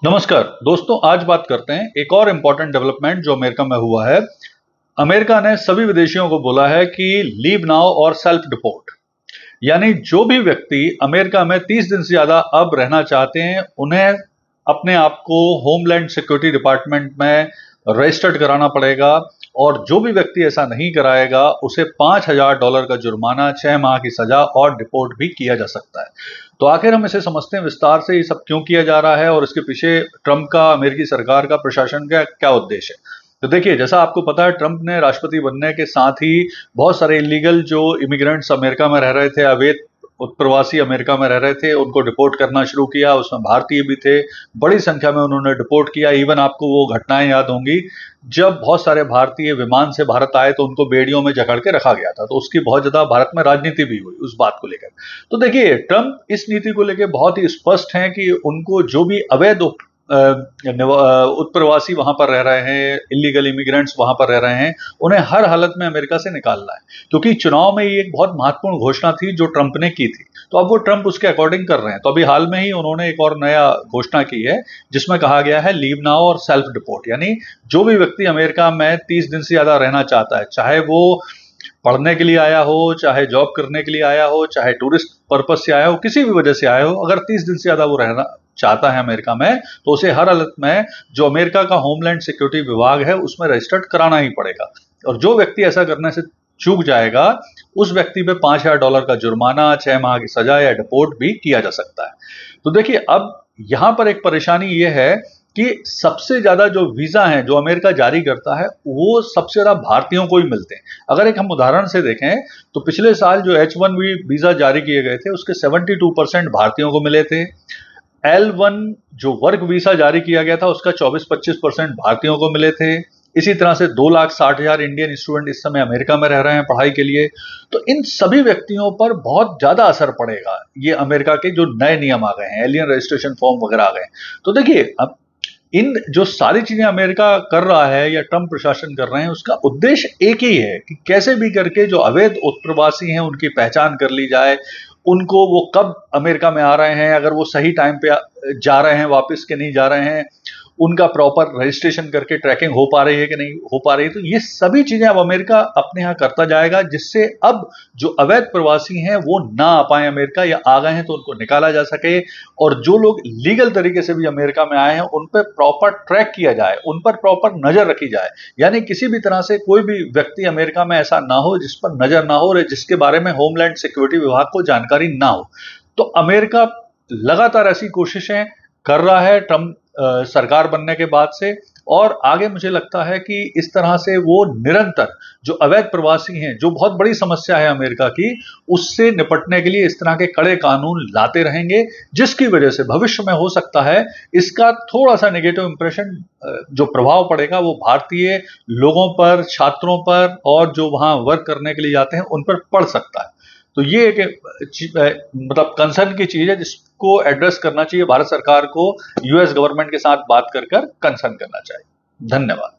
नमस्कार दोस्तों, आज बात करते हैं एक और इम्पॉर्टेंट डेवलपमेंट जो अमेरिका में हुआ है। अमेरिका ने सभी विदेशियों को बोला है कि लीव नाउ और सेल्फ डिपोर्ट, यानी जो भी व्यक्ति अमेरिका में 30 दिन से ज्यादा अब रहना चाहते हैं उन्हें अपने आप को होमलैंड सिक्योरिटी डिपार्टमेंट में रजिस्टर्ड कराना पड़ेगा, और जो भी व्यक्ति ऐसा नहीं कराएगा उसे $5,000 का जुर्माना, 6 माह की सजा और डिपोर्ट भी किया जा सकता है। तो आखिर हम इसे समझते हैं विस्तार से, ये सब क्यों किया जा रहा है और इसके पीछे ट्रंप का, अमेरिकी सरकार का, प्रशासन का क्या उद्देश्य है। तो देखिए, जैसा आपको पता है, ट्रंप ने राष्ट्रपति बनने के साथ ही बहुत सारे इलीगल जो इमिग्रेंट्स अमेरिका में रह रहे थे, अवैध प्रवासी अमेरिका में रह रहे थे, उनको डिपोर्ट करना शुरू किया। उसमें भारतीय भी थे, बड़ी संख्या में उन्होंने डिपोर्ट किया। इवन आपको वो घटनाएं याद होंगी जब बहुत सारे भारतीय विमान से भारत आए तो उनको बेड़ियों में जकड़ के रखा गया था, तो उसकी बहुत ज्यादा भारत में राजनीति भी हुई उस बात को लेकर। तो देखिए, ट्रंप इस नीति को लेकर बहुत ही स्पष्ट हैं कि उनको जो भी अवैध उत्प्रवासी वहां पर रह रहे हैं, इलीगल इमिग्रेंट्स वहां पर रह रहे हैं, उन्हें हर हालत में अमेरिका से निकालना है। क्योंकि चुनाव में ये एक बहुत महत्वपूर्ण घोषणा थी जो ट्रंप ने की थी, तो अब वो ट्रंप उसके अकॉर्डिंग कर रहे हैं। तो अभी हाल में ही उन्होंने एक और नया घोषणा की है जिसमें कहा गया है लीव नाउ और सेल्फ डिपोर्ट, यानी जो भी व्यक्ति अमेरिका में 30 दिन से ज्यादा रहना चाहता है, चाहे वो पढ़ने के लिए आया हो, चाहे जॉब करने के लिए आया हो, चाहे टूरिस्ट पर्पज से आया हो, किसी भी वजह से आया हो, अगर 30 दिन से ज्यादा वो रहना चाहता है अमेरिका में, तो उसे हर हालत में जो अमेरिका का होमलैंड सिक्योरिटी विभाग है उसमें रजिस्टर्ड कराना ही पड़ेगा। और जो व्यक्ति ऐसा करने से चूक जाएगा उस व्यक्ति पे $5,000 का जुर्माना, 6 माह की सजा या डिपोर्ट भी किया जा सकता है। तो देखिए, अब यहां पर एक परेशानी ये है कि सबसे ज्यादा जो वीजा हैं जो अमेरिका जारी करता है वो सबसे ज्यादा भारतीयों को ही मिलते हैं। अगर एक हम उदाहरण से देखें तो पिछले साल जो H1B वीजा जारी किए गए थे उसके 72% भारतीयों को मिले थे। L1 जो वर्क वीसा जारी किया गया था उसका 24-25% भारतीयों को मिले थे। इसी तरह से 2,60,000 इंडियन स्टूडेंट इस समय अमेरिका में रह रहे हैं पढ़ाई के लिए। तो इन सभी व्यक्तियों पर बहुत ज्यादा असर पड़ेगा ये अमेरिका के जो नए नियम आ गए हैं, एलियन रजिस्ट्रेशन फॉर्म वगैरह आ गए हैं। तो देखिए, अब इन जो सारी चीजें अमेरिका कर रहा है या ट्रंप प्रशासन कर रहे हैं, उसका उद्देश्य एक ही है कि कैसे भी करके जो अवैध उत्प्रवासी हैं उनकी पहचान कर ली जाए, उनको वो कब अमेरिका में आ रहे हैं, अगर वो सही टाइम पे जा रहे हैं वापस के नहीं जा रहे हैं, उनका प्रॉपर रजिस्ट्रेशन करके ट्रैकिंग हो पा रही है कि नहीं हो पा रही है। तो ये सभी चीजें अब अमेरिका अपने यहाँ करता जाएगा, जिससे अब जो अवैध प्रवासी हैं वो ना आ पाए अमेरिका, या आ गए हैं तो उनको निकाला जा सके। और जो लोग लीगल तरीके से भी अमेरिका में आए हैं उन पर प्रॉपर ट्रैक किया जाए, उन पर प्रॉपर नजर रखी जाए, यानी किसी भी तरह से कोई भी व्यक्ति अमेरिका में ऐसा ना हो जिस पर नजर ना हो, जिसके बारे में होमलैंड सिक्योरिटी विभाग को जानकारी ना हो। तो अमेरिका लगातार ऐसी कोशिशें कर रहा है ट्रंप सरकार बनने के बाद से, और आगे मुझे लगता है कि इस तरह से वो निरंतर जो अवैध प्रवासी हैं, जो बहुत बड़ी समस्या है अमेरिका की, उससे निपटने के लिए इस तरह के कड़े कानून लाते रहेंगे, जिसकी वजह से भविष्य में हो सकता है इसका थोड़ा सा नेगेटिव इंप्रेशन, जो प्रभाव पड़ेगा वो भारतीय लोगों पर, छात्रों पर, और जो वहां वर्क करने के लिए जाते हैं उन पर पड़ सकता है। तो ये एक मतलब कंसर्न की चीज है जिसको एड्रेस करना चाहिए भारत सरकार को, यूएस गवर्नमेंट के साथ बात कर कंसर्न करना चाहिए। धन्यवाद।